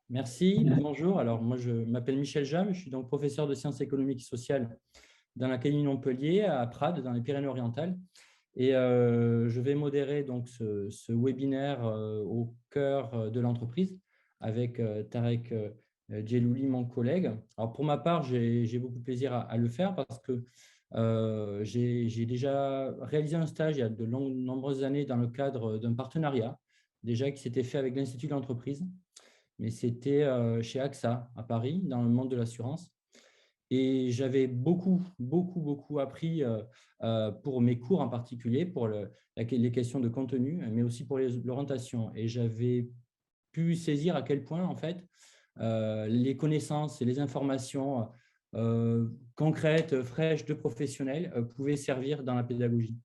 Merci, bonjour. Alors, moi, je m'appelle Michel Jam, je suis donc professeur de sciences économiques et sociales dans l'Académie de Montpellier, à Prades, dans les Pyrénées-Orientales. Et je vais modérer donc ce webinaire au cœur de l'entreprise avec Tarek Djelouli, mon collègue. Alors, pour ma part, j'ai beaucoup de plaisir à le faire parce que j'ai déjà réalisé un stage il y a de nombreuses années dans le cadre d'un partenariat, déjà qui s'était fait avec l'Institut de l'entreprise, mais c'était chez AXA à Paris, dans le monde de l'assurance. Et j'avais beaucoup appris pour mes cours en particulier, pour les questions de contenu, mais aussi pour l'orientation. Et j'avais pu saisir à quel point, en fait, les connaissances et les informations concrètes, fraîches de professionnels pouvaient servir dans la pédagogie.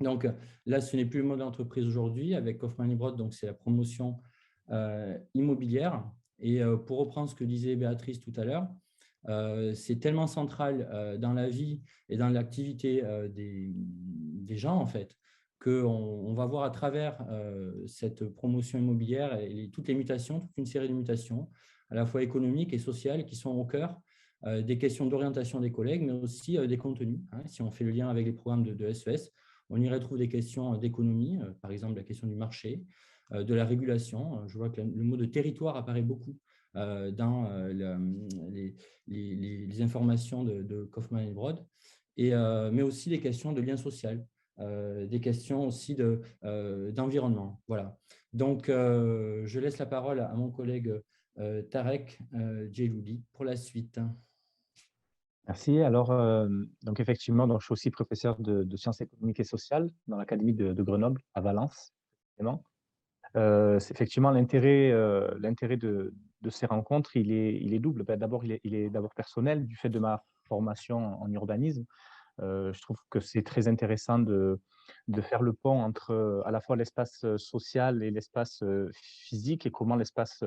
Donc là, ce n'est plus le mode d'entreprise aujourd'hui avec Kaufmann et Broad, donc c'est la promotion immobilière. Et pour reprendre ce que disait Béatrice tout à l'heure, c'est tellement central dans la vie et dans l'activité des gens, en fait, qu'on va voir à travers cette promotion immobilière et toutes les mutations, toute une série de mutations, à la fois économiques et sociales, qui sont au cœur des questions d'orientation des collègues, mais aussi des contenus. Si on fait le lien avec les programmes de SES, on y retrouve des questions d'économie, par exemple la question du marché, de la régulation. Je vois que le mot de territoire apparaît beaucoup dans les informations de Kaufmann et Broad, mais aussi les questions de lien social, des questions aussi d'environnement. Voilà. Donc, je laisse la parole à mon collègue Tarek Djelouli pour la suite. Merci. Alors, donc effectivement, donc, je suis aussi professeur de sciences économiques et sociales dans l'Académie de Grenoble, à Valence, précisément. C'est effectivement l'intérêt de ces rencontres, il est double. Ben, d'abord, il est d'abord personnel, du fait de ma formation en urbanisme. Je trouve que c'est très intéressant de faire le pont entre à la fois l'espace social et l'espace physique, et comment l'espace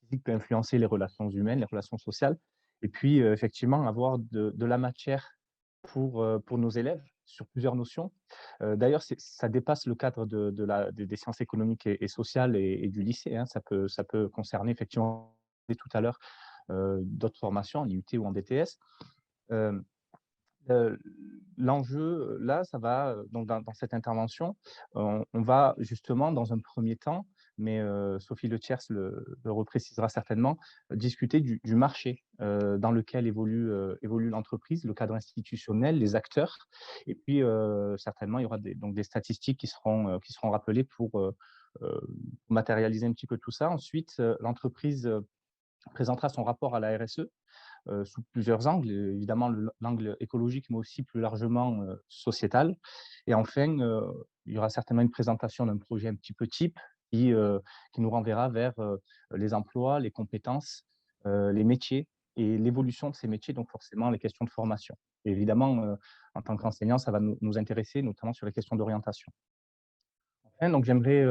physique peut influencer les relations humaines, les relations sociales. Et puis, effectivement, avoir de la matière pour nos élèves sur plusieurs notions. D'ailleurs, ça dépasse le cadre des sciences économiques et sociales et du lycée, hein. Ça peut concerner effectivement, tout à l'heure, d'autres formations en IUT ou en DTS. Euh, Heu, L'enjeu, là, ça va, donc dans cette intervention, on va justement dans un premier temps, mais Sophie Le Thiers le reprécisera certainement, discuter du marché, dans lequel évolue l'entreprise, le cadre institutionnel, les acteurs, et puis, certainement, il y aura des statistiques qui seront rappelées heu, matérialiser un petit peu tout ça. Ensuite, l'entreprise, présentera son rapport à la RSE, sous plusieurs angles, évidemment l'angle écologique, mais aussi plus largement sociétal. Et enfin, il y aura certainement une présentation d'un projet un petit peu type qui nous renverra vers les emplois, les compétences, les métiers et l'évolution de ces métiers, donc forcément les questions de formation. Et évidemment, en tant qu'enseignant, ça va nous intéresser, notamment sur les questions d'orientation. Enfin, donc j'aimerais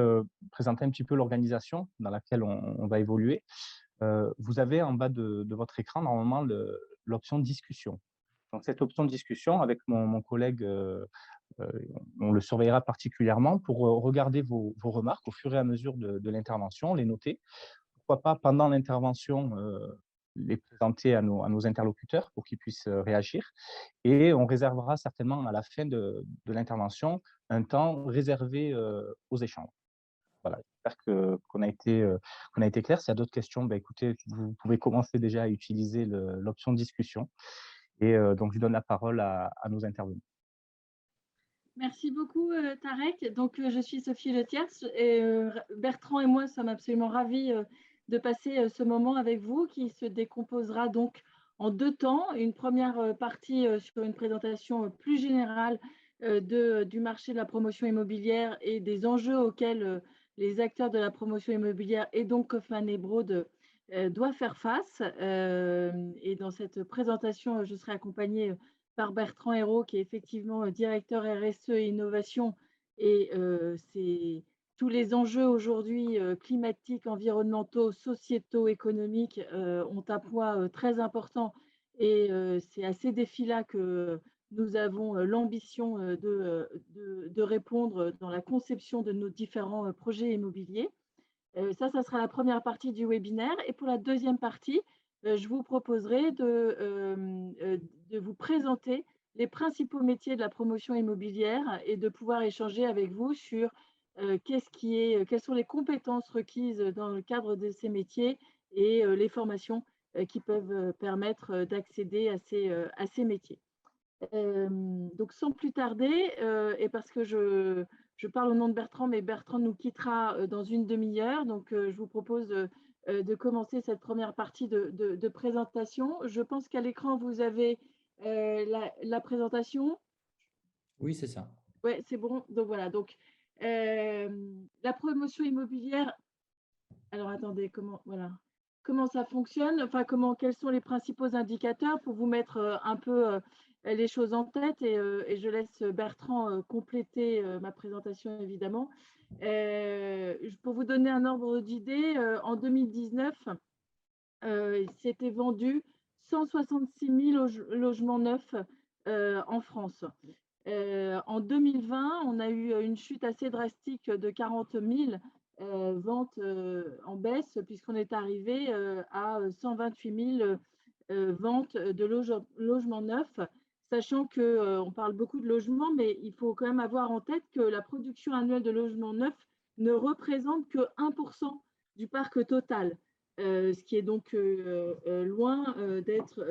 présenter un petit peu l'organisation dans laquelle on va évoluer. Vous avez en bas de votre écran, normalement, l'option discussion. Donc cette option de discussion, avec mon collègue, on le surveillera particulièrement pour regarder vos remarques au fur et à mesure de l'intervention, les noter. Pourquoi pas, pendant l'intervention, les présenter à nos interlocuteurs pour qu'ils puissent réagir. Et on réservera certainement à la fin de l'intervention un temps réservé aux échanges. Voilà, j'espère qu'on a été clair. S'il y a d'autres questions, bah, écoutez, vous pouvez commencer déjà à utiliser l'option discussion. Et donc je donne la parole à nos intervenants. Merci beaucoup, Tarek. Donc, je suis Sophie Le Thiers et Bertrand et moi sommes absolument ravis de passer ce moment avec vous qui se décomposera donc en deux temps. Une première partie sur une présentation plus générale du marché de la promotion immobilière et des enjeux auxquels les acteurs de la promotion immobilière et donc Kaufmann et Broad doivent faire face. Et dans cette présentation, je serai accompagnée par Bertrand Hérault, qui est effectivement directeur RSE et innovation. Et c'est tous les enjeux aujourd'hui climatiques, environnementaux, sociétaux, économiques ont un poids très important. Et c'est à ces défis-là que nous avons l'ambition de répondre dans la conception de nos différents projets immobiliers. Ça sera la première partie du webinaire. Et pour la deuxième partie, je vous proposerai de vous présenter les principaux métiers de la promotion immobilière et de pouvoir échanger avec vous sur quelles sont les compétences requises dans le cadre de ces métiers et les formations qui peuvent permettre d'accéder à ces métiers. Donc, sans plus tarder, et parce que je parle au nom de Bertrand, mais Bertrand nous quittera dans une demi-heure, donc je vous propose de commencer cette première partie de présentation. Je pense qu'à l'écran, vous avez la présentation. Oui, c'est ça. Oui, c'est bon. Donc, voilà. Donc, la promotion immobilière. Alors, attendez, comment ça fonctionne? Enfin, quels sont les principaux indicateurs pour vous mettre un peu les choses en tête et je laisse Bertrand compléter ma présentation, évidemment. Pour vous donner un ordre d'idée, en 2019, il s'était vendu 166 000 logements neufs en France. En 2020, on a eu une chute assez drastique de 40 000 ventes en baisse, puisqu'on est arrivé à 128 000 ventes de logements neufs, sachant qu'on parle beaucoup de logements, mais il faut quand même avoir en tête que la production annuelle de logements neufs ne représente que 1% du parc total, ce qui est donc loin d'être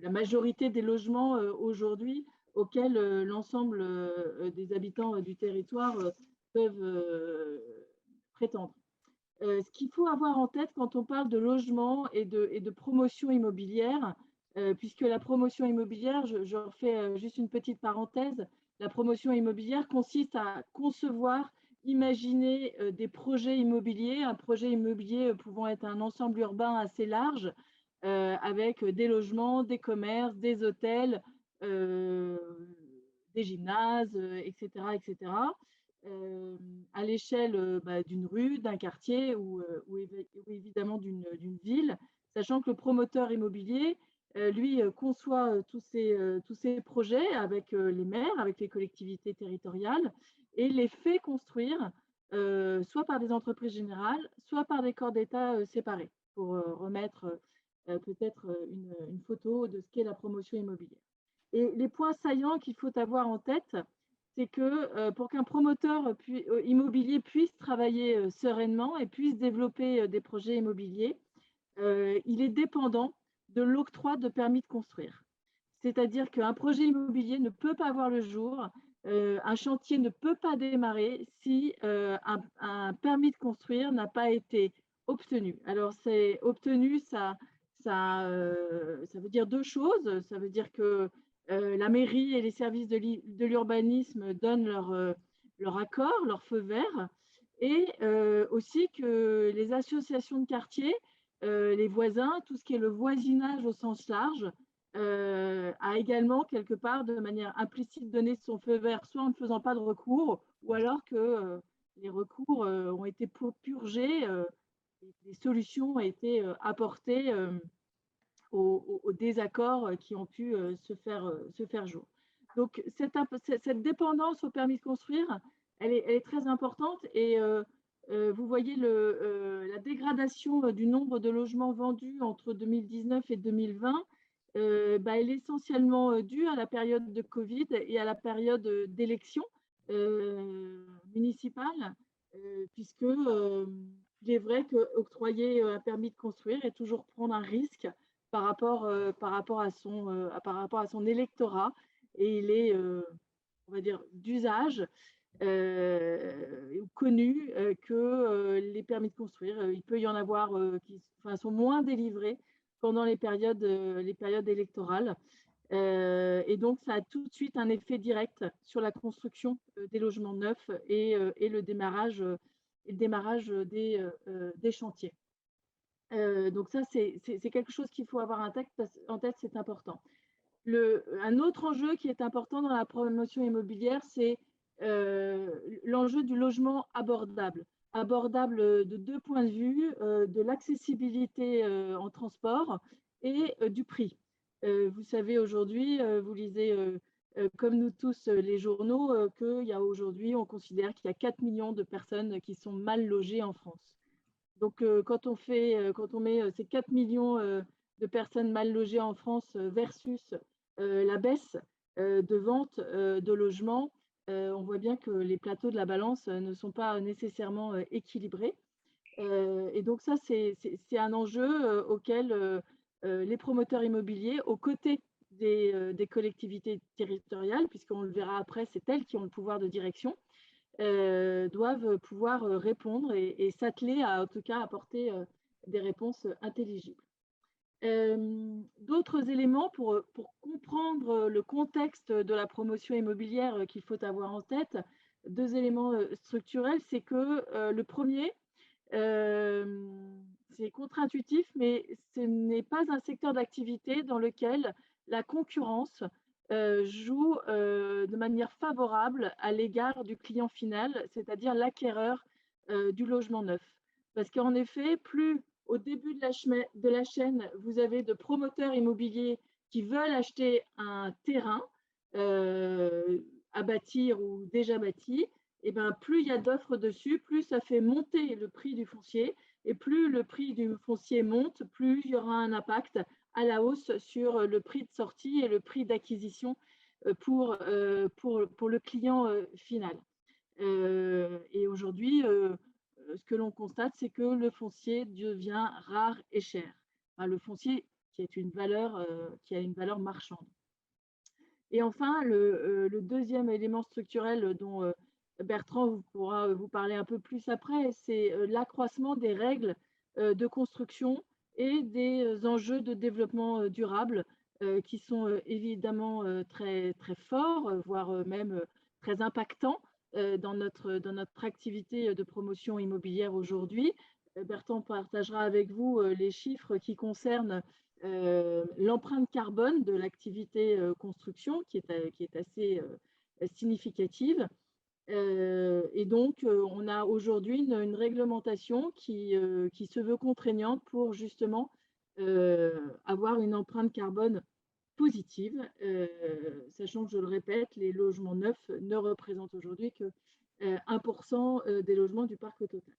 la majorité des logements aujourd'hui auxquels l'ensemble des habitants du territoire peuvent prétendre. Ce qu'il faut avoir en tête quand on parle de logement et de promotion immobilière, puisque la promotion immobilière, je refais juste une petite parenthèse, la promotion immobilière consiste à concevoir, imaginer des projets immobiliers, un projet immobilier pouvant être un ensemble urbain assez large, avec des logements, des commerces, des hôtels, des gymnases, etc., etc., à l'échelle d'une rue, d'un quartier ou évidemment d'une ville, sachant que le promoteur immobilier, lui, conçoit tous ces projets avec les maires, avec les collectivités territoriales, et les fait construire soit par des entreprises générales, soit par des corps d'État séparés, pour remettre peut-être une photo de ce qu'est la promotion immobilière. Et les points saillants qu'il faut avoir en tête, c'est que pour qu'un promoteur immobilier puisse travailler sereinement et puisse développer des projets immobiliers, il est dépendant de l'octroi de permis de construire. C'est-à-dire qu'un projet immobilier ne peut pas voir le jour, un chantier ne peut pas démarrer si un permis de construire n'a pas été obtenu. Alors, c'est obtenu, ça veut dire deux choses. Ça veut dire que la mairie et les services de l'urbanisme donnent leur accord, leur feu vert, et aussi que les associations de quartier, les voisins, tout ce qui est le voisinage au sens large, a également quelque part de manière implicite donné son feu vert, soit en ne faisant pas de recours, ou alors que les recours ont été purgés, des solutions ont été apportées aux désaccords qui ont pu se faire jour. Donc, cette dépendance au permis de construire, elle est très importante et vous voyez la dégradation du nombre de logements vendus entre 2019 et 2020, elle est essentiellement due à la période de Covid et à la période d'élection municipale, puisque il est vrai qu'octroyer un permis de construire est toujours prendre un risque par rapport à son électorat, et il est, on va dire, d'usage connu que les permis de construire, il peut y en avoir qui sont moins délivrés pendant les périodes électorales. Et donc, ça a tout de suite un effet direct sur la construction des logements neufs et le démarrage des chantiers. Donc ça, c'est quelque chose qu'il faut avoir en tête, c'est important. Un autre enjeu qui est important dans la promotion immobilière, c'est l'enjeu du logement abordable. Abordable de deux points de vue, de l'accessibilité en transport et du prix. Vous savez, aujourd'hui, vous lisez comme nous tous les journaux, qu'il y a aujourd'hui, on considère qu'il y a 4 millions de personnes qui sont mal logées en France. Donc, quand on met ces 4 millions de personnes mal logées en France versus la baisse de vente de logements, on voit bien que les plateaux de la balance ne sont pas nécessairement équilibrés. Et donc ça, c'est un enjeu auquel les promoteurs immobiliers, aux côtés des collectivités territoriales, puisqu'on le verra après, c'est elles qui ont le pouvoir de direction, doivent pouvoir répondre et s'atteler à, en tout cas, apporter des réponses intelligibles. D'autres éléments pour comprendre le contexte de la promotion immobilière qu'il faut avoir en tête, 2 éléments structurels, c'est que le premier, c'est contre-intuitif, mais ce n'est pas un secteur d'activité dans lequel la concurrence joue de manière favorable à l'égard du client final, c'est-à-dire l'acquéreur du logement neuf. Parce qu'en effet, plus au début de la chaîne, vous avez de promoteurs immobiliers qui veulent acheter un terrain à bâtir ou déjà bâti, et ben, plus il y a d'offres dessus, plus ça fait monter le prix du foncier. Et plus le prix du foncier monte, plus il y aura un impact à la hausse sur le prix de sortie et le prix d'acquisition pour le client final. Et aujourd'hui, ce que l'on constate, c'est que le foncier devient rare et cher. Enfin, le foncier qui a une valeur marchande. Et enfin, le deuxième élément structurel dont Bertrand pourra vous parler un peu plus après, c'est l'accroissement des règles de construction et des enjeux de développement durable qui sont évidemment très, très forts, voire même très impactants dans notre activité de promotion immobilière aujourd'hui. Bertrand partagera avec vous les chiffres qui concernent l'empreinte carbone de l'activité construction qui est assez significative. Et donc, on a aujourd'hui une réglementation qui se veut contraignante pour justement avoir une empreinte carbone positive, sachant que, je le répète, les logements neufs ne représentent aujourd'hui que 1% des logements du parc total.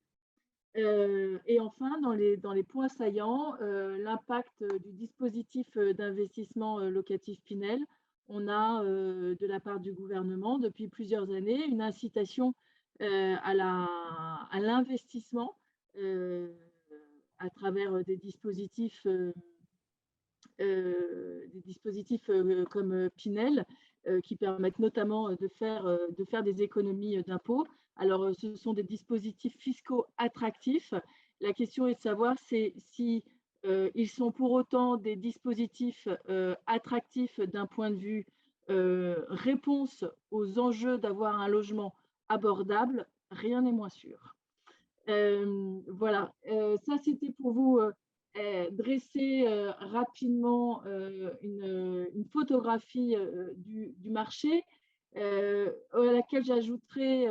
Et enfin, dans les points saillants, l'impact du dispositif d'investissement locatif Pinel. On a, de la part du gouvernement, depuis plusieurs années, une incitation à l'investissement à travers des dispositifs comme Pinel, qui permettent notamment de faire des économies d'impôts. Alors, ce sont des dispositifs fiscaux attractifs. La question est de savoir si ils sont pour autant des dispositifs attractifs d'un point de vue réponse aux enjeux d'avoir un logement abordable. Rien n'est moins sûr. Voilà, ça c'était pour vous dresser rapidement une photographie du marché, à laquelle j'ajouterai,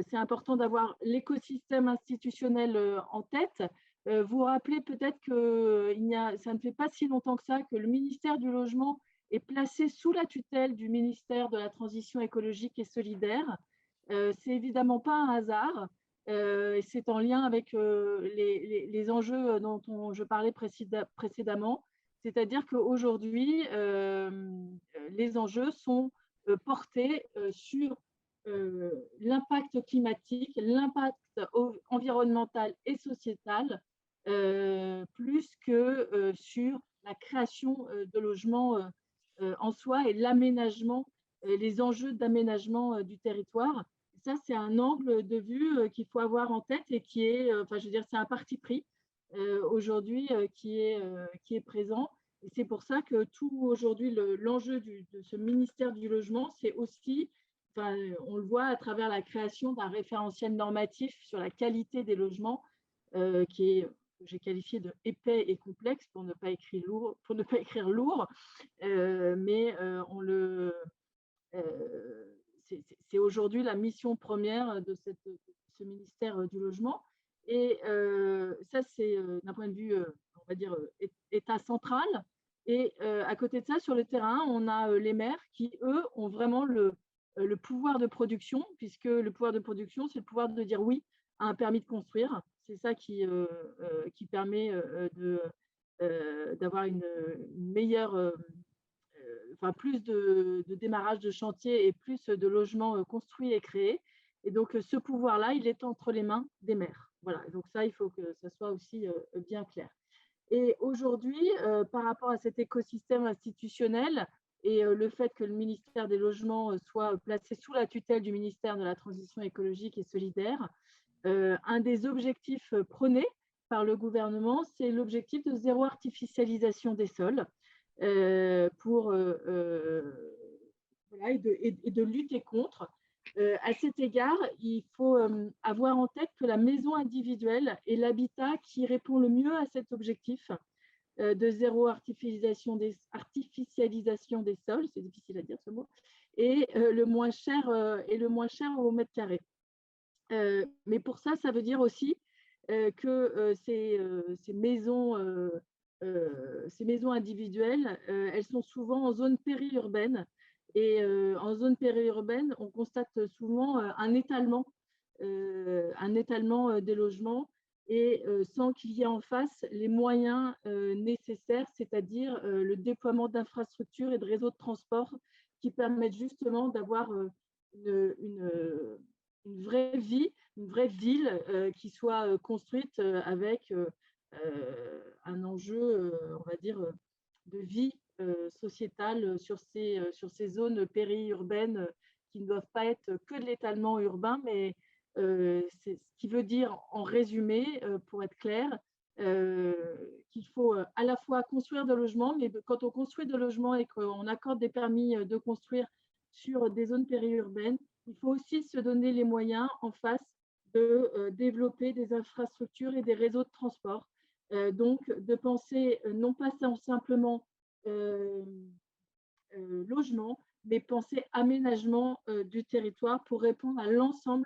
c'est important d'avoir l'écosystème institutionnel en tête. Vous rappelez peut-être que ça ne fait pas si longtemps que ça que le ministère du Logement est placé sous la tutelle du ministère de la Transition écologique et solidaire. C'est évidemment pas un hasard. Et c'est en lien avec les enjeux dont je parlais précédemment. C'est-à-dire qu'aujourd'hui, les enjeux sont portés sur l'impact climatique, l'impact environnemental et sociétal, plus que sur la création de logements en soi et l'aménagement, les enjeux d'aménagement du territoire. Ça, c'est un angle de vue qu'il faut avoir en tête et qui est, enfin, je veux dire, c'est un parti pris aujourd'hui qui est présent. Et c'est pour ça que tout aujourd'hui, l'enjeu de ce ministère du Logement, c'est aussi, enfin, on le voit à travers la création d'un référentiel normatif sur la qualité des logements qui est, que j'ai qualifié de épais et complexe pour ne pas écrire lourd, mais on le c'est aujourd'hui la mission première de ce ministère du Logement. Et ça, c'est d'un point de vue, on va dire, État central. Et à côté de ça, sur le terrain, on a les maires qui, eux, ont vraiment le pouvoir de production, puisque le pouvoir de production, c'est le pouvoir de dire oui à un permis de construire. C'est ça qui permet d'avoir une meilleure, enfin plus de démarrage de chantier et plus de logements construits et créés. Et donc, ce pouvoir-là, il est entre les mains des maires. Voilà, donc ça, il faut que ça soit aussi bien clair. Et aujourd'hui, par rapport à cet écosystème institutionnel et le fait que le ministère des Logements soit placé sous la tutelle du ministère de la Transition écologique et solidaire, un des objectifs prônés par le gouvernement, c'est l'objectif de zéro artificialisation des sols voilà, et de lutter contre. À cet égard, il faut avoir en tête que la maison individuelle est l'habitat qui répond le mieux à cet objectif de zéro artificialisation des sols, c'est difficile à dire ce mot, et le moins cher au mètre carré. Mais pour ça, ça veut dire aussi que ces maisons individuelles, elles sont souvent en zone périurbaine. Et en zone périurbaine, on constate souvent un étalement des logements et sans qu'il y ait en face les moyens nécessaires, c'est-à-dire le déploiement d'infrastructures et de réseaux de transport qui permettent justement d'avoir une vraie vie, une vraie ville qui soit construite avec un enjeu, on va dire, de vie sociétale sur ces zones périurbaines qui ne doivent pas être que de l'étalement urbain, mais c'est ce qui veut dire, en résumé, pour être clair, qu'il faut à la fois construire de logements, mais quand on construit de logements et qu'on accorde des permis de construire sur des zones périurbaines, il faut aussi se donner les moyens en face de développer des infrastructures et des réseaux de transport. Donc, de penser non pas simplement logement, mais penser aménagement du territoire pour répondre à l'ensemble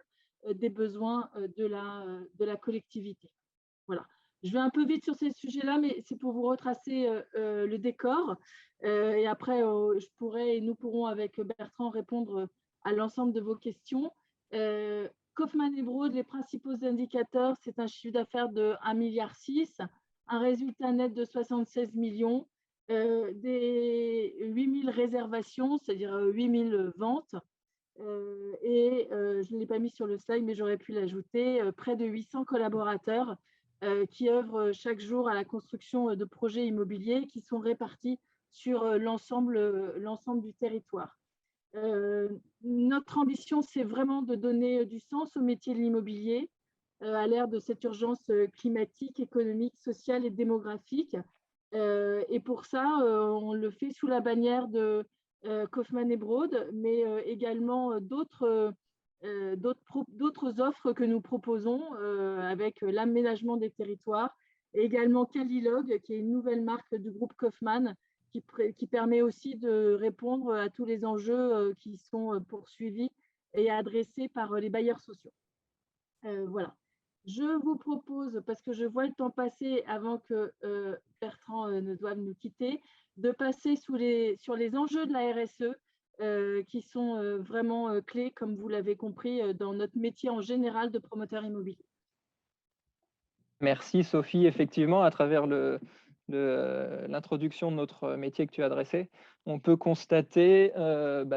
des besoins de la collectivité. Voilà. Je vais un peu vite sur ces sujets-là, mais c'est pour vous retracer le décor. Et après, je pourrai et nous pourrons avec Bertrand répondre à l'ensemble de vos questions. Kaufmann & Broad, les principaux indicateurs, c'est un chiffre d'affaires de 1,6 milliard, un résultat net de 76 millions, des 8 000 réservations, c'est-à-dire 8 000 ventes, et je ne l'ai pas mis sur le slide, mais j'aurais pu l'ajouter, près de 800 collaborateurs qui œuvrent chaque jour à la construction de projets immobiliers qui sont répartis sur l'ensemble du territoire. Notre ambition, c'est vraiment de donner du sens au métier de l'immobilier à l'ère de cette urgence climatique, économique, sociale et démographique. Et pour ça, on le fait sous la bannière de Kaufmann & Broad, mais également d'autres offres que nous proposons avec l'aménagement des territoires, et également Calilog, qui est une nouvelle marque du groupe Kaufmann, qui permet aussi de répondre à tous les enjeux qui sont poursuivis et adressés par les bailleurs sociaux. Voilà. Je vous propose, parce que je vois le temps passer avant que Bertrand ne doive nous quitter, de passer sur les enjeux de la RSE qui sont vraiment clés, comme vous l'avez compris, dans notre métier en général de promoteur immobilier. Merci Sophie. Effectivement, à travers l'introduction de notre métier que tu as adressé, on peut constater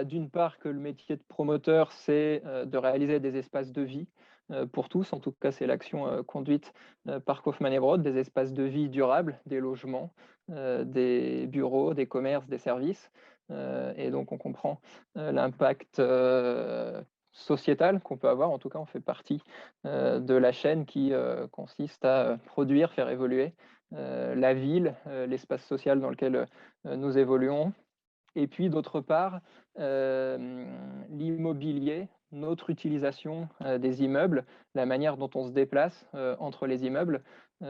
d'une part que le métier de promoteur, c'est de réaliser des espaces de vie pour tous. En tout cas, c'est l'action conduite par Kaufmann & Broad, des espaces de vie durables, des logements, des bureaux, des commerces, des services. Et donc, on comprend l'impact sociétale qu'on peut avoir. En tout cas, on fait partie de la chaîne qui consiste à produire, faire évoluer la ville, l'espace social dans lequel nous évoluons. Et puis, d'autre part, l'immobilier, notre utilisation des immeubles, la manière dont on se déplace entre les immeubles.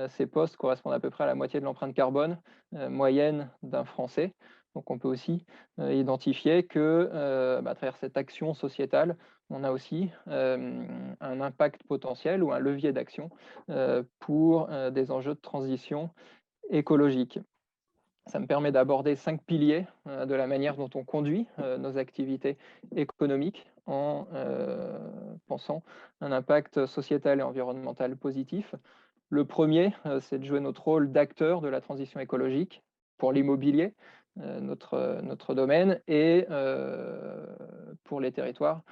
Ces postes correspondent à peu près à la moitié de l'empreinte carbone moyenne d'un Français. Donc, on peut aussi identifier que, à travers cette action sociétale, on a aussi un impact potentiel ou un levier d'action pour des enjeux de transition écologique. Ça me permet d'aborder 5 piliers de la manière dont on conduit nos activités économiques en pensant un impact sociétal et environnemental positif. Le premier, c'est de jouer notre rôle d'acteur de la transition écologique pour l'immobilier, notre domaine, et pour les territoires,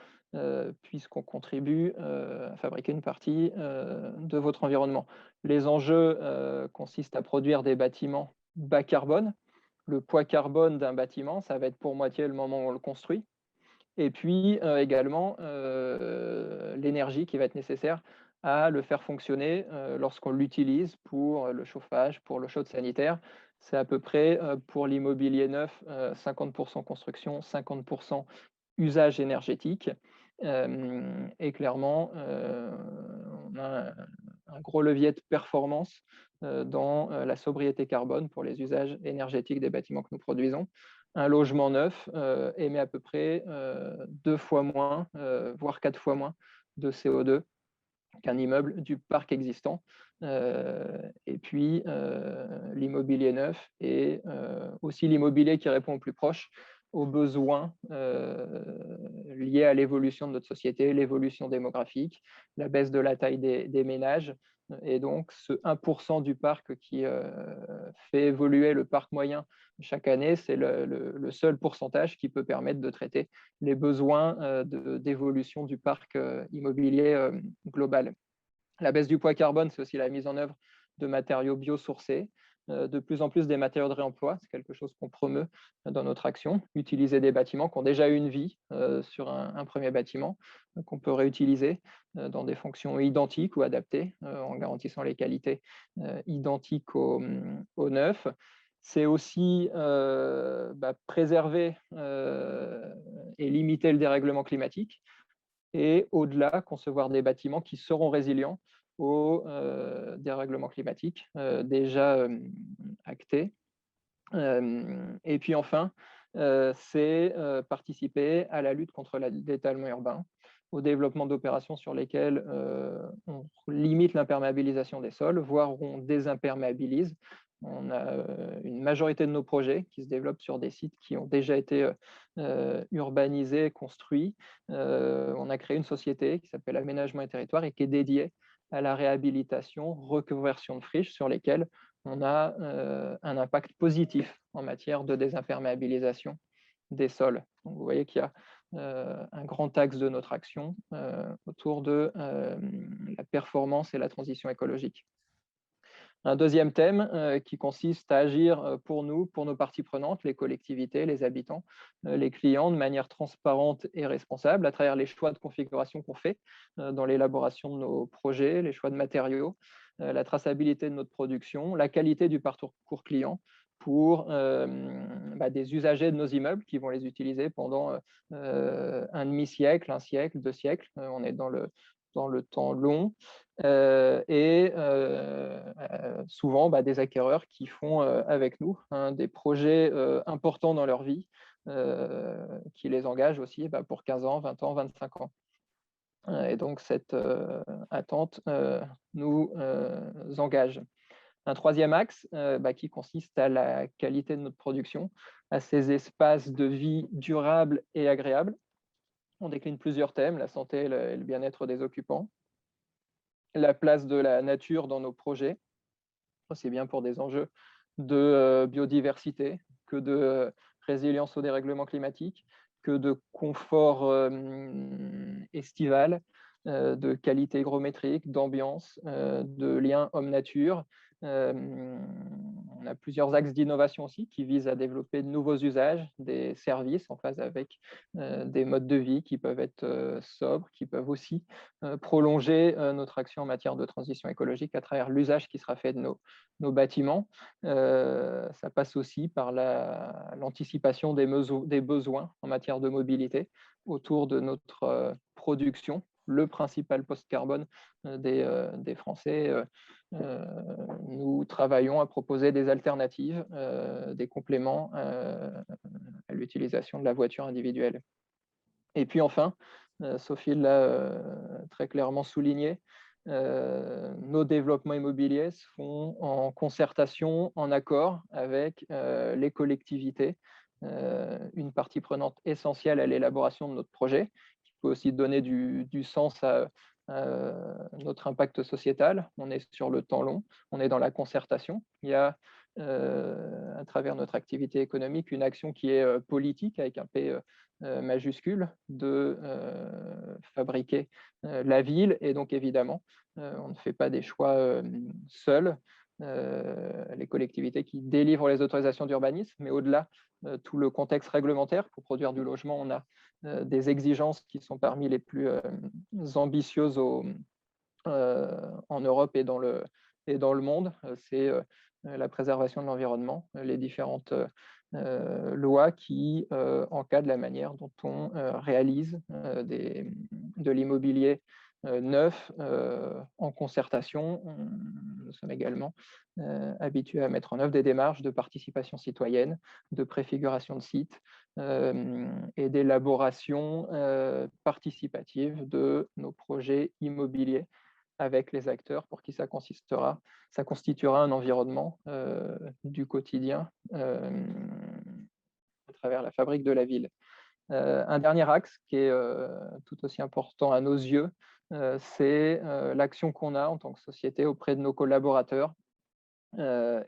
puisqu'on contribue à fabriquer une partie de votre environnement. Les enjeux consistent à produire des bâtiments bas carbone. Le poids carbone d'un bâtiment, ça va être pour moitié le moment où on le construit. Et puis également l'énergie qui va être nécessaire à le faire fonctionner lorsqu'on l'utilise pour le chauffage, pour l'eau chaude sanitaire. C'est à peu près pour l'immobilier neuf, 50% construction, 50% usage énergétique. Et clairement, on a un gros levier de performance dans la sobriété carbone pour les usages énergétiques des bâtiments que nous produisons. Un logement neuf émet à peu près 2 fois moins, voire 4 fois moins de CO2 qu'un immeuble du parc existant. Et puis, l'immobilier neuf est aussi l'immobilier qui répond au plus proche aux besoins liés à l'évolution de notre société, l'évolution démographique, la baisse de la taille des ménages. Et donc, ce 1% du parc qui fait évoluer le parc moyen chaque année, c'est le seul pourcentage qui peut permettre de traiter les besoins d'évolution du parc immobilier global. La baisse du poids carbone, c'est aussi la mise en œuvre de matériaux biosourcés, de plus en plus des matériaux de réemploi, c'est quelque chose qu'on promeut dans notre action. Utiliser des bâtiments qui ont déjà eu une vie sur un premier bâtiment, qu'on peut réutiliser dans des fonctions identiques ou adaptées, en garantissant les qualités identiques au neuf. C'est aussi préserver et limiter le dérèglement climatique. Et au-delà, concevoir des bâtiments qui seront résilients au dérèglement climatique déjà acté. Et puis enfin, c'est participer à la lutte contre l'étalement urbain, au développement d'opérations sur lesquelles on limite l'imperméabilisation des sols, voire on désimperméabilise. On a une majorité de nos projets qui se développent sur des sites qui ont déjà été urbanisés, construits. On a créé une société qui s'appelle Aménagement et Territoire et qui est dédiée à la réhabilitation, reconversion de friches sur lesquelles on a un impact positif en matière de désimperméabilisation des sols. Donc, vous voyez qu'il y a un grand axe de notre action autour de la performance et la transition écologique. Un deuxième thème qui consiste à agir pour nous, pour nos parties prenantes, les collectivités, les habitants, les clients, de manière transparente et responsable à travers les choix de configuration qu'on fait dans l'élaboration de nos projets, les choix de matériaux, la traçabilité de notre production, la qualité du parcours client pour des usagers de nos immeubles qui vont les utiliser pendant un demi-siècle, un siècle, 2 siècles. On est dans le temps long. Et souvent des acquéreurs qui font avec nous des projets importants dans leur vie qui les engagent aussi pour 15 ans, 20 ans, 25 ans. Et donc cette attente nous engage. Un troisième axe qui consiste à la qualité de notre production, à ces espaces de vie durables et agréables. On décline plusieurs thèmes, la santé et le bien-être des occupants, la place de la nature dans nos projets, aussi bien pour des enjeux de biodiversité que de résilience au dérèglement climatique, que de confort estival, de qualité hygrométrique, d'ambiance, de lien homme-nature. On a plusieurs axes d'innovation aussi qui visent à développer de nouveaux usages, des services en phase avec des modes de vie qui peuvent être sobres, qui peuvent aussi prolonger notre action en matière de transition écologique à travers l'usage qui sera fait de nos bâtiments. Ça passe aussi par l'anticipation des besoins en matière de mobilité autour de notre production, le principal poste carbone des Français. Nous travaillons à proposer des alternatives, des compléments à l'utilisation de la voiture individuelle. Et puis enfin, Sophie l'a très clairement souligné, nos développements immobiliers se font en concertation, en accord avec les collectivités, une partie prenante essentielle à l'élaboration de notre projet, qui peut aussi donner du sens à notre impact sociétal. On est sur le temps long, on est dans la concertation. Il y a, à travers notre activité économique, une action qui est politique, avec un P majuscule, de fabriquer la ville. Et donc, évidemment, on ne fait pas des choix seuls. Les collectivités qui délivrent les autorisations d'urbanisme, mais au-delà, tout le contexte réglementaire. Pour produire du logement, on a des exigences qui sont parmi les plus ambitieuses en Europe et dans le monde. C'est la préservation de l'environnement, les différentes lois qui encadrent la manière dont on réalise de l'immobilier neuf en concertation. Nous sommes également habitués à mettre en œuvre des démarches de participation citoyenne, de préfiguration de sites et d'élaboration participative de nos projets immobiliers avec les acteurs pour qui ça constituera un environnement du quotidien à travers la fabrique de la ville. Un dernier axe qui est tout aussi important à nos yeux, c'est l'action qu'on a en tant que société auprès de nos collaborateurs.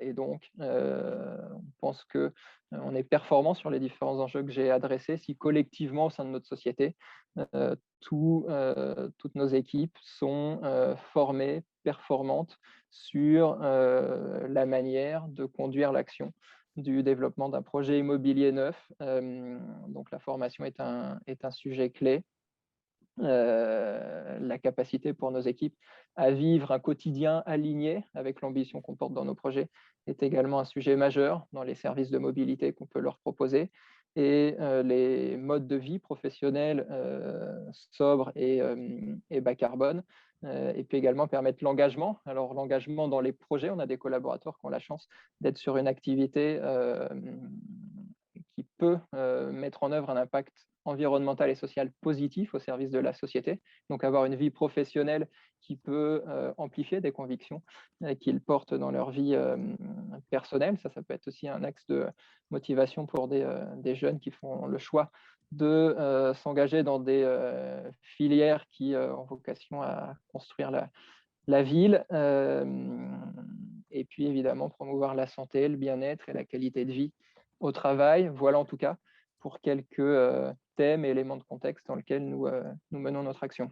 Et donc, on pense qu'on est performant sur les différents enjeux que j'ai adressés si collectivement, au sein de notre société, toutes nos équipes sont formées, performantes sur la manière de conduire l'action du développement d'un projet immobilier neuf. Donc, la formation est un sujet clé. La capacité pour nos équipes à vivre un quotidien aligné avec l'ambition qu'on porte dans nos projets est également un sujet majeur dans les services de mobilité qu'on peut leur proposer. Et les modes de vie professionnels sobres et bas carbone, et puis également permettre l'engagement. Alors l'engagement dans les projets, on a des collaborateurs qui ont la chance d'être sur une activité qui peut mettre en œuvre un impact environnemental et social positif au service de la société. Donc avoir une vie professionnelle qui peut amplifier des convictions qu'ils portent dans leur vie personnelle. Ça peut être aussi un axe de motivation pour des jeunes qui font le choix de s'engager dans des filières qui ont vocation à construire la ville. Et puis évidemment promouvoir la santé, le bien-être et la qualité de vie au travail. Voilà en tout cas pour quelques thèmes et éléments de contexte dans lesquels nous menons notre action.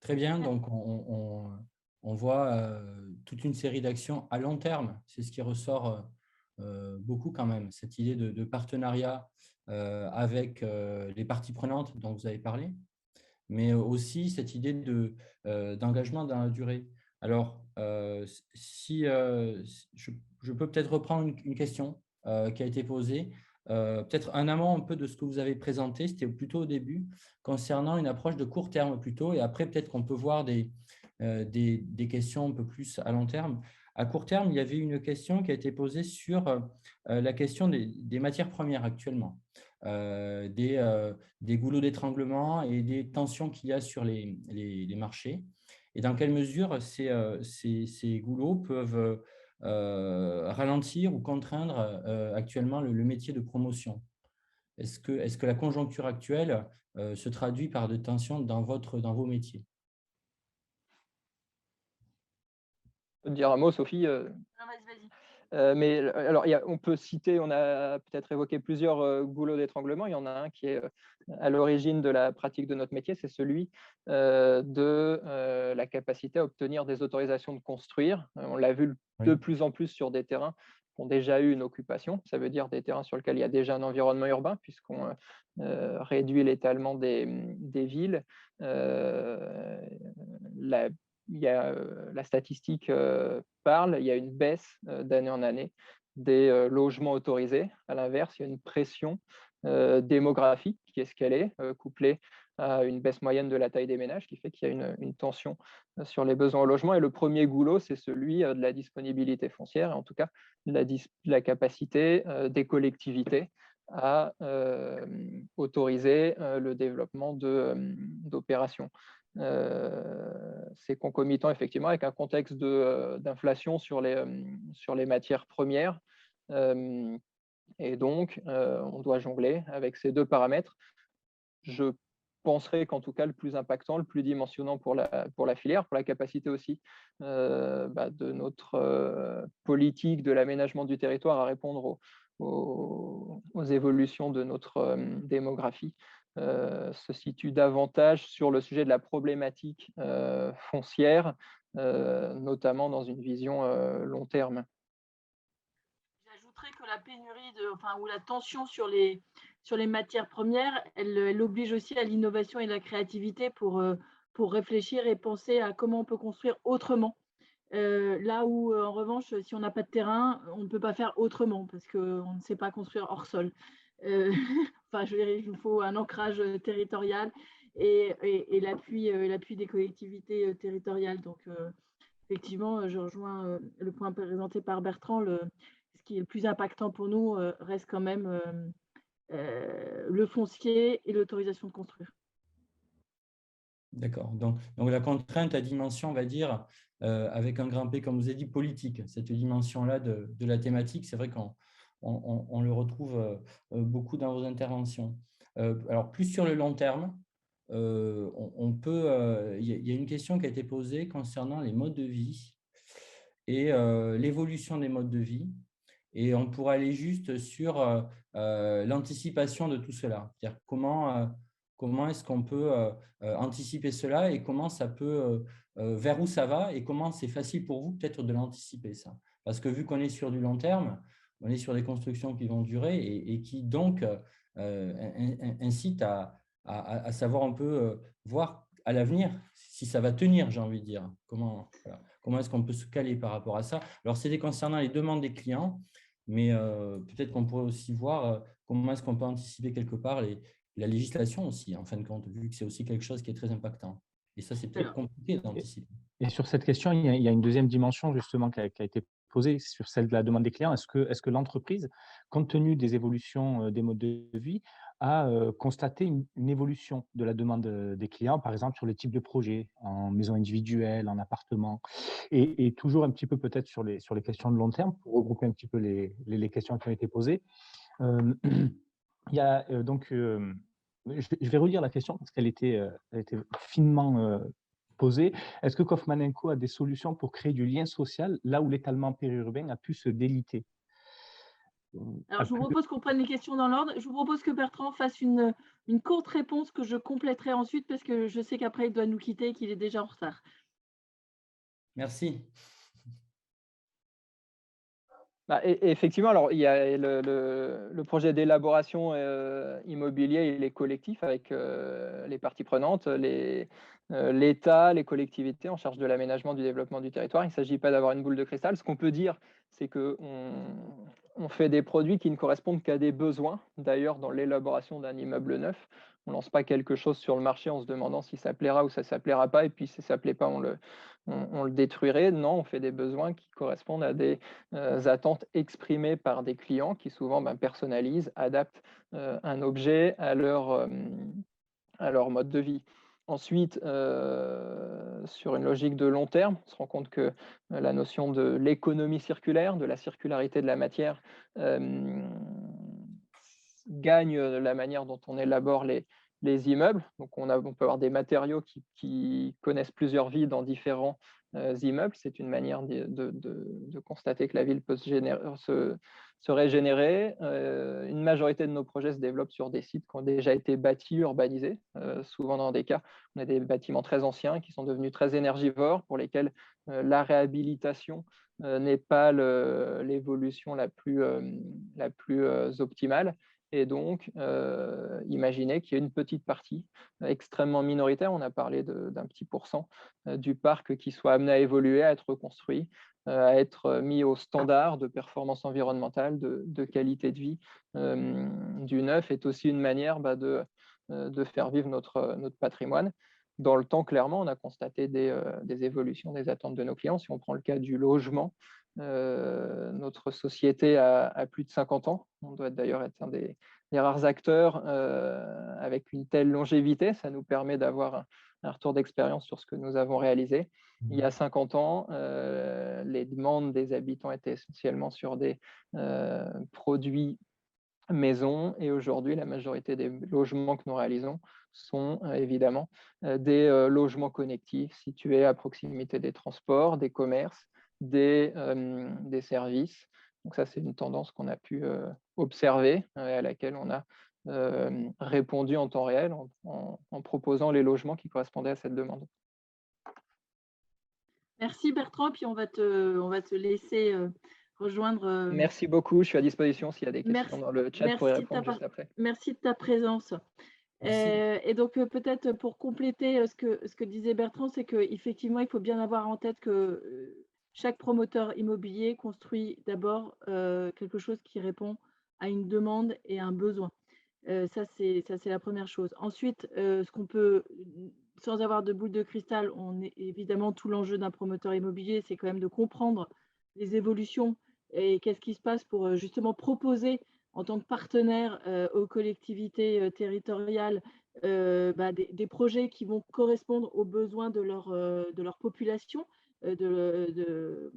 Très bien, donc on voit toute une série d'actions à long terme. C'est ce qui ressort beaucoup quand même, cette idée de partenariat avec les parties prenantes dont vous avez parlé, mais aussi cette idée d'engagement dans la durée. Alors, si je peux peut-être reprendre une question qui a été posée, peut-être en amont un peu de ce que vous avez présenté, c'était plutôt au début, concernant une approche de court terme plutôt, et après peut-être qu'on peut voir des questions un peu plus à long terme. À court terme, il y avait une question qui a été posée sur la question des matières premières actuellement, des goulots d'étranglement et des tensions qu'il y a sur les marchés, et dans quelle mesure ces goulots peuvent ralentir ou contraindre actuellement le métier de promotion. Est-ce que la conjoncture actuelle se traduit par des tensions dans vos métiers? Je peux te dire un mot, Sophie. Non, vas-y. Mais alors, on peut citer, on a peut-être évoqué plusieurs goulots d'étranglement. Il y en a un qui est à l'origine de la pratique de notre métier, c'est celui de la capacité à obtenir des autorisations de construire. On l'a vu de plus en plus sur des terrains qui ont déjà eu une occupation. Ça veut dire des terrains sur lesquels il y a déjà un environnement urbain, puisqu'on réduit l'étalement des villes. La statistique parle, il y a une baisse d'année en année des logements autorisés. À l'inverse, il y a une pression démographique qui est escalée, couplée à une baisse moyenne de la taille des ménages, qui fait qu'il y a une tension sur les besoins en logement. Et le premier goulot, c'est celui de la disponibilité foncière, et en tout cas de la capacité des collectivités à autoriser le développement d'opérations. C'est concomitant effectivement avec un contexte d'inflation sur les matières premières. Et donc, on doit jongler avec ces deux paramètres. Je penserais qu'en tout cas, le plus impactant, le plus dimensionnant pour la filière, pour la capacité aussi de notre politique de l'aménagement du territoire à répondre aux évolutions de notre démographie, se situe davantage sur le sujet de la problématique foncière, notamment dans une vision long terme. J'ajouterais que la pénurie ou la tension sur les matières premières, elle oblige aussi à l'innovation et la créativité pour réfléchir et penser à comment on peut construire autrement. Là où, en revanche, si on n'a pas de terrain, on ne peut pas faire autrement parce qu'on ne sait pas construire hors sol. Je veux dire, il nous faut un ancrage territorial et l'appui des collectivités territoriales. Donc, effectivement, je rejoins le point présenté par Bertrand. Ce qui est le plus impactant pour nous reste quand même le foncier et l'autorisation de construire. D'accord. Donc, la contrainte à dimension, on va dire, avec un grand P, comme vous avez dit, politique, cette dimension-là de la thématique, c'est vrai qu'on le retrouve beaucoup dans vos interventions. Alors, plus sur le long terme, il y a une question qui a été posée concernant les modes de vie et l'évolution des modes de vie. Et on pourrait aller juste sur l'anticipation de tout cela. C'est-à-dire comment est-ce qu'on peut anticiper cela et comment ça peut, vers où ça va et comment c'est facile pour vous peut-être de l'anticiper ça. Parce que vu qu'on est sur du long terme, on est sur des constructions qui vont durer et qui donc incitent à savoir un peu voir à l'avenir si ça va tenir, j'ai envie de dire. Comment est-ce qu'on peut se caler par rapport à ça? Alors, c'est concernant les demandes des clients, mais peut-être qu'on pourrait aussi voir comment est-ce qu'on peut anticiper quelque part la législation aussi, en fin de compte, vu que c'est aussi quelque chose qui est très impactant. Et ça, c'est peut-être compliqué d'anticiper. Et sur cette question, il y a une deuxième dimension justement qui a été posée sur celle de la demande des clients. Est-ce que l'entreprise, compte tenu des évolutions des modes de vie, a constaté une évolution de la demande des clients, par exemple sur les types de projets, en maison individuelle, en appartement, et toujours un petit peu peut-être sur les questions de long terme, pour regrouper un petit peu les questions qui ont été posées. Il y a je vais redire la question parce qu'elle était finement posée. Est-ce que Kaufmann & Co a des solutions pour créer du lien social là où l'étalement périurbain a pu se déliter? Alors, je vous propose qu'on prenne les questions dans l'ordre. Je vous propose que Bertrand fasse une courte réponse que je compléterai ensuite parce que je sais qu'après, il doit nous quitter et qu'il est déjà en retard. Merci. Effectivement, alors il y a le projet d'élaboration immobilier, il est collectif avec les parties prenantes, l'État, les collectivités en charge de l'aménagement du développement du territoire. Il ne s'agit pas d'avoir une boule de cristal. Ce qu'on peut dire, c'est qu'on fait des produits qui ne correspondent qu'à des besoins. D'ailleurs, dans l'élaboration d'un immeuble neuf, on ne lance pas quelque chose sur le marché en se demandant si ça plaira ou ça ne plaira pas, et puis si ça ne plaît pas, on le détruirait. Non, on fait des besoins qui correspondent à des attentes exprimées par des clients qui souvent personnalisent, adaptent un objet à leur mode de vie. Ensuite, sur une logique de long terme, on se rend compte que la notion de l'économie circulaire, de la circularité de la matière, gagne la manière dont on élabore les immeubles. Donc, on peut avoir des matériaux qui connaissent plusieurs vies dans différents immeubles. C'est une manière de constater que la ville peut se régénérer. Une majorité de nos projets se développent sur des sites qui ont déjà été bâtis, urbanisés. Souvent, dans des cas, on a des bâtiments très anciens qui sont devenus très énergivores, pour lesquels la réhabilitation n'est pas l'évolution la plus optimale. Et donc, imaginez qu'il y ait une petite partie extrêmement minoritaire, on a parlé d'un petit pourcent du parc qui soit amené à évoluer, à être reconstruit, à être mis au standard de performance environnementale, de qualité de vie du neuf, est aussi une manière de faire vivre notre patrimoine. Dans le temps, clairement, on a constaté des évolutions des attentes de nos clients. Si on prend le cas du logement, notre société a plus de 50 ans. On doit d'ailleurs être un des rares acteurs avec une telle longévité. Ça nous permet d'avoir un retour d'expérience sur ce que nous avons réalisé. Il y a 50 ans, les demandes des habitants étaient essentiellement sur des produits maison, et aujourd'hui, la majorité des logements que nous réalisons sont évidemment des logements connectifs situés à proximité des transports, des commerces, des services. Donc ça, c'est une tendance qu'on a pu observer et à laquelle on a répondu en temps réel en proposant les logements qui correspondaient à cette demande. Merci Bertrand, puis on va te laisser rejoindre. Merci beaucoup, je suis à disposition s'il y a des questions dans le chat pour y répondre juste après. Merci de ta présence. Et donc peut-être pour compléter ce que disait Bertrand, c'est qu'effectivement, il faut bien avoir en tête que chaque promoteur immobilier construit d'abord quelque chose qui répond à une demande et à un besoin. Ça, c'est la première chose. Ensuite, ce qu'on peut, sans avoir de boule de cristal, évidemment, tout l'enjeu d'un promoteur immobilier, c'est quand même de comprendre les évolutions et qu'est-ce qui se passe pour justement proposer en tant que partenaire aux collectivités territoriales des projets qui vont correspondre aux besoins de leur population, des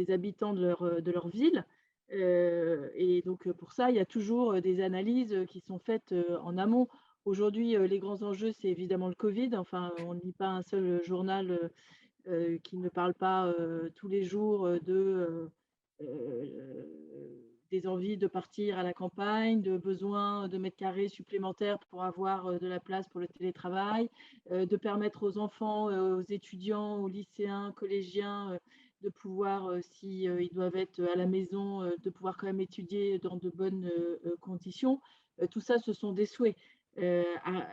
habitants de leur ville. Et donc, pour ça, il y a toujours des analyses qui sont faites en amont. Aujourd'hui, les grands enjeux, c'est évidemment le Covid. Enfin, on ne lit pas un seul journal qui ne parle pas tous les jours des envies de partir à la campagne, de besoin de mètres carrés supplémentaires pour avoir de la place pour le télétravail, de permettre aux enfants, aux étudiants, aux lycéens, collégiens, de pouvoir, s'ils doivent être à la maison, de pouvoir quand même étudier dans de bonnes conditions. Tout ça, ce sont des souhaits.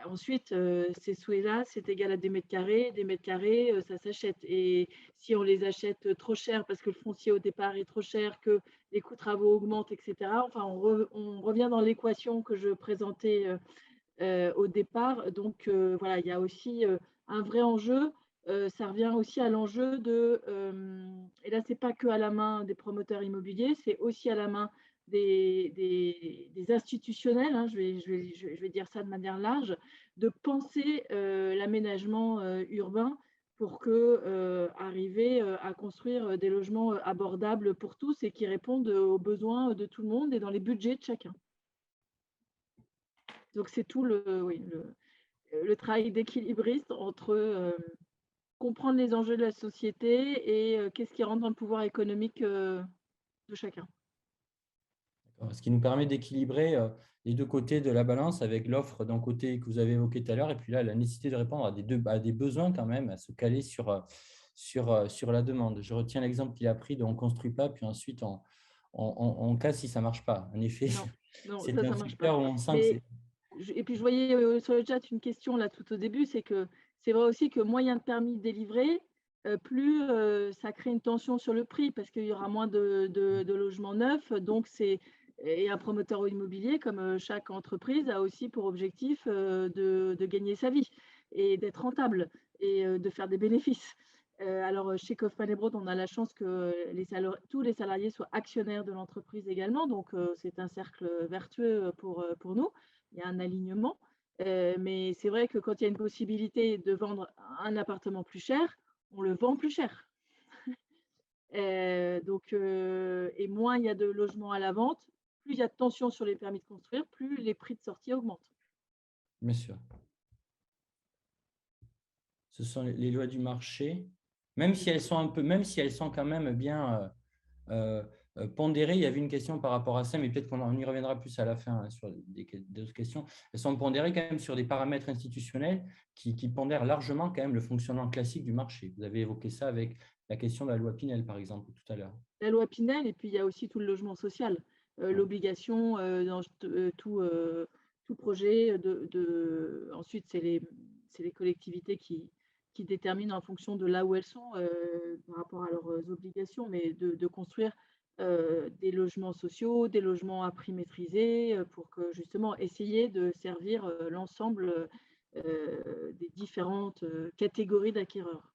Ensuite, ces souhaits-là, c'est égal à des mètres carrés. Des mètres carrés, ça s'achète. Et si on les achète trop cher parce que le foncier au départ est trop cher, que les coûts de travaux augmentent, etc., enfin, on revient dans l'équation que je présentais au départ. Donc, voilà, il y a aussi un vrai enjeu. Ça revient aussi à l'enjeu et là, ce n'est pas que à la main des promoteurs immobiliers, c'est aussi à la main des institutionnels, hein, je vais dire ça de manière large, de penser l'aménagement urbain pour arriver à construire des logements abordables pour tous et qui répondent aux besoins de tout le monde et dans les budgets de chacun. Donc, c'est tout le travail d'équilibriste entre comprendre les enjeux de la société et qu'est-ce qui rentre dans le pouvoir économique de chacun. Ce qui nous permet d'équilibrer les deux côtés de la balance avec l'offre d'un côté que vous avez évoqué tout à l'heure et puis là, la nécessité de répondre à des besoins quand même, à se caler sur la demande. Je retiens l'exemple qu'il a pris de on ne construit pas, puis ensuite on casse si ça ne marche pas. En effet, c'est un secteur où on sent que et puis, je voyais sur le chat une question là tout au début, c'est que c'est vrai aussi que moins il y a de permis délivrés, plus ça crée une tension sur le prix parce qu'il y aura moins de logements neufs. Donc, et un promoteur immobilier, comme chaque entreprise, a aussi pour objectif de gagner sa vie et d'être rentable et de faire des bénéfices. Alors, chez Kaufmann & Broad, on a la chance que tous les salariés soient actionnaires de l'entreprise également. Donc, c'est un cercle vertueux pour nous. Il y a un alignement. Mais c'est vrai que quand il y a une possibilité de vendre un appartement plus cher, on le vend plus cher. Et moins il y a de logements à la vente, plus il y a de tension sur les permis de construire, plus les prix de sortie augmentent. Bien sûr. Ce sont les lois du marché, même si elles sont quand même bien pondérées. Il y avait une question par rapport à ça, mais peut-être qu'on y reviendra plus à la fin sur d'autres questions. Elles sont pondérées quand même sur des paramètres institutionnels qui pondèrent largement quand même le fonctionnement classique du marché. Vous avez évoqué ça avec la question de la loi Pinel, par exemple, tout à l'heure. La loi Pinel, et puis il y a aussi tout le logement social. L'obligation dans tout projet ensuite, c'est les collectivités qui déterminent en fonction de là où elles sont par rapport à leurs obligations, mais de construire des logements sociaux, des logements à prix maîtrisé pour que justement essayer de servir l'ensemble des différentes catégories d'acquéreurs.